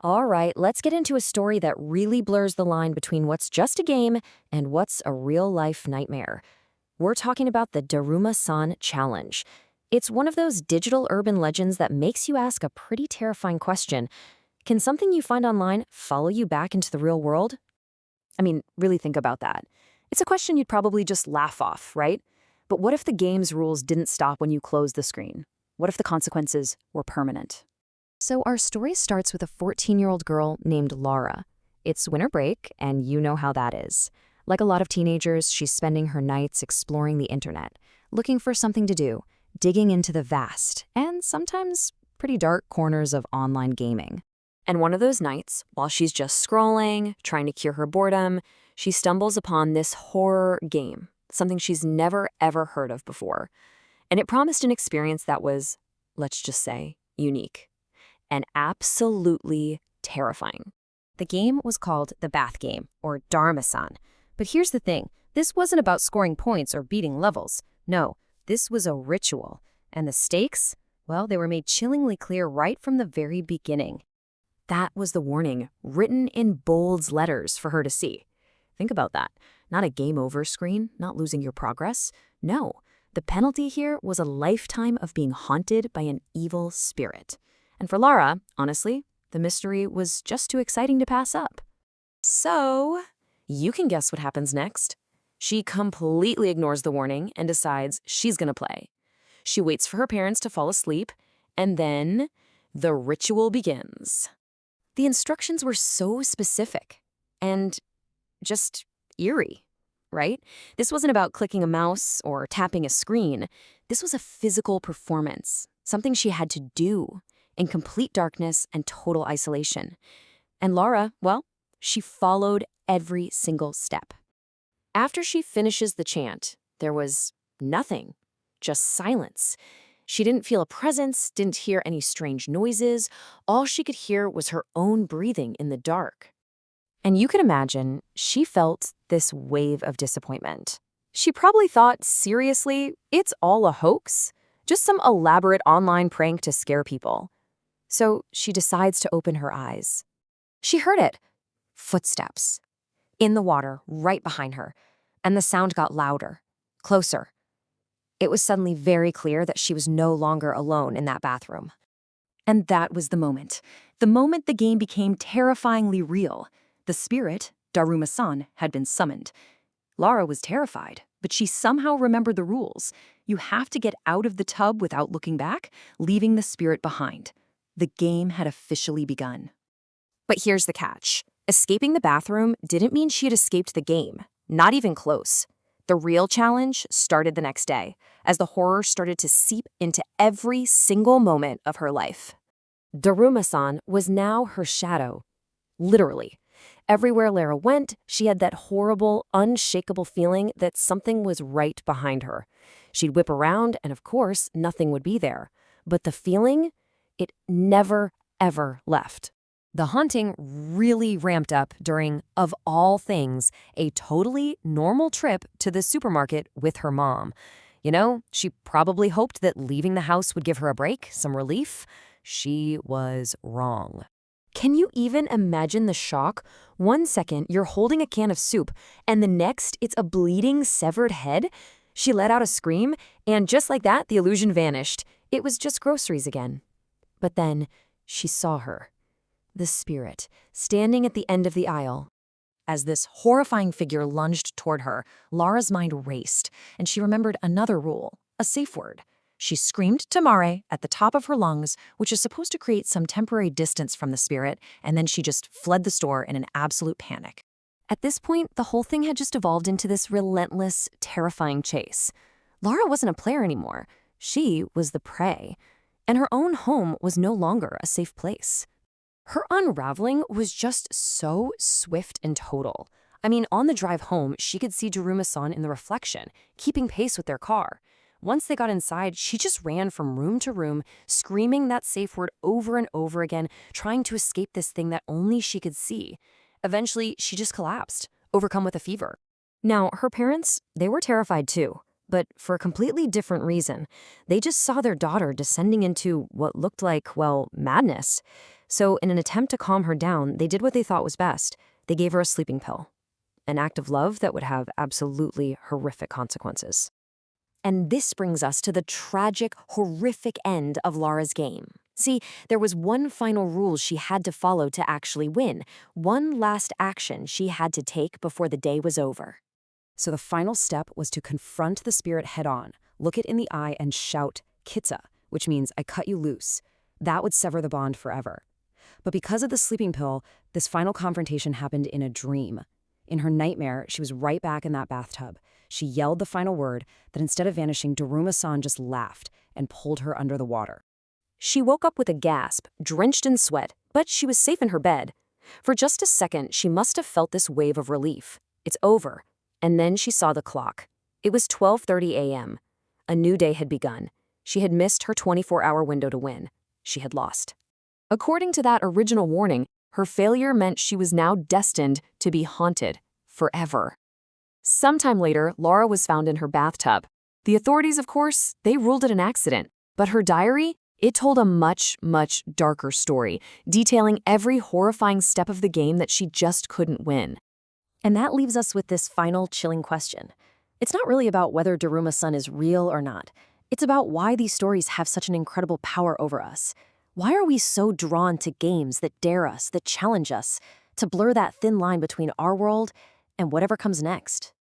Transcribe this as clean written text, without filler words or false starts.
All right, let's get into a story that really blurs the line between what's just a game and what's a real-life nightmare. We're talking about the Daruma-san Challenge. It's one of those digital urban legends that makes you ask a pretty terrifying question. Can something you find online follow you back into the real world? I mean, really think about that. It's a question you'd probably just laugh off, right? But what if the game's rules didn't stop when you closed the screen? What if the consequences were permanent? So our story starts with a 14-year-old girl named Laura. It's winter break, and you know how that is. Like a lot of teenagers, she's spending her nights exploring the internet, looking for something to do, digging into the vast, and sometimes pretty dark corners of online gaming. And one of those nights, while she's just scrolling, trying to cure her boredom, she stumbles upon this horror game, something she's never ever heard of before. And it promised an experience that was, let's just say, unique and absolutely terrifying. The game was called the Bath Game, or Daruma-san. But here's the thing, this wasn't about scoring points or beating levels. No, this was a ritual. And the stakes? Well, they were made chillingly clear right from the very beginning. That was the warning, written in bold letters for her to see. Think about that. Not a game over screen, not losing your progress. No, the penalty here was a lifetime of being haunted by an evil spirit. And for Lara, honestly, the mystery was just too exciting to pass up. So, you can guess what happens next. She completely ignores the warning and decides she's gonna play. She waits for her parents to fall asleep, and then the ritual begins. The instructions were so specific and just eerie, right? This wasn't about clicking a mouse or tapping a screen. This was a physical performance, something she had to do in complete darkness and total isolation. And Laura, well, she followed every single step. After she finishes the chant, there was nothing, just silence. She didn't feel a presence, didn't hear any strange noises. All she could hear was her own breathing in the dark. And you can imagine, she felt this wave of disappointment. She probably thought, seriously, it's all a hoax? Just some elaborate online prank to scare people. So she decides to open her eyes. She heard it. Footsteps. In the water, right behind her. And the sound got louder, closer. It was suddenly very clear that she was no longer alone in that bathroom. And that was the moment the game became terrifyingly real. The spirit, Daruma-san, had been summoned. Lara was terrified, but she somehow remembered the rules. You have to get out of the tub without looking back, leaving the spirit behind. The game had officially begun. But here's the catch. Escaping the bathroom didn't mean she had escaped the game. Not even close. The real challenge started the next day, as the horror started to seep into every single moment of her life. Daruma-san was now her shadow. Literally. Everywhere Lara went, she had that horrible, unshakable feeling that something was right behind her. She'd whip around, and of course, nothing would be there. But the feeling, it never, ever left. The haunting really ramped up during, of all things, a totally normal trip to the supermarket with her mom. You know, she probably hoped that leaving the house would give her a break, some relief. She was wrong. Can you even imagine the shock? 1 second, you're holding a can of soup, and the next, it's a bleeding, severed head? She let out a scream, and just like that, the illusion vanished. It was just groceries again. But then, she saw her. The spirit, standing at the end of the aisle. As this horrifying figure lunged toward her, Lara's mind raced, and she remembered another rule, a safe word. She screamed Tamare at the top of her lungs, which is supposed to create some temporary distance from the spirit, and then she just fled the store in an absolute panic. At this point, the whole thing had just evolved into this relentless, terrifying chase. Lara wasn't a player anymore. She was the prey. And her own home was no longer a safe place. Her unraveling was just so swift and total. I mean, on the drive home, she could see Daruma-san in the reflection, keeping pace with their car. Once they got inside, she just ran from room to room, screaming that safe word over and over again, trying to escape this thing that only she could see. Eventually, she just collapsed, overcome with a fever. Now, her parents, they were terrified too, but for a completely different reason. They just saw their daughter descending into what looked like, well, madness. So in an attempt to calm her down, they did what they thought was best. They gave her a sleeping pill. An act of love that would have absolutely horrific consequences. And this brings us to the tragic, horrific end of Laura's game. See, there was one final rule she had to follow to actually win, one last action she had to take before the day was over. So the final step was to confront the spirit head-on, look it in the eye and shout, "Kitsa," which means "I cut you loose." That would sever the bond forever. But because of the sleeping pill, this final confrontation happened in a dream. In her nightmare, she was right back in that bathtub. She yelled the final word, that instead of vanishing, Daruma-san just laughed and pulled her under the water. She woke up with a gasp, drenched in sweat, but she was safe in her bed. For just a second, she must have felt this wave of relief. It's over. And then she saw the clock. It was 12:30 a.m. A new day had begun. She had missed her 24-hour window to win. She had lost. According to that original warning, her failure meant she was now destined to be haunted forever. Sometime later, Laura was found in her bathtub. The authorities, of course, they ruled it an accident. But her diary, it told a much, much darker story, detailing every horrifying step of the game that she just couldn't win. And that leaves us with this final chilling question. It's not really about whether Daruma-san is real or not. It's about why these stories have such an incredible power over us. Why are we so drawn to games that dare us, that challenge us, to blur that thin line between our world and whatever comes next?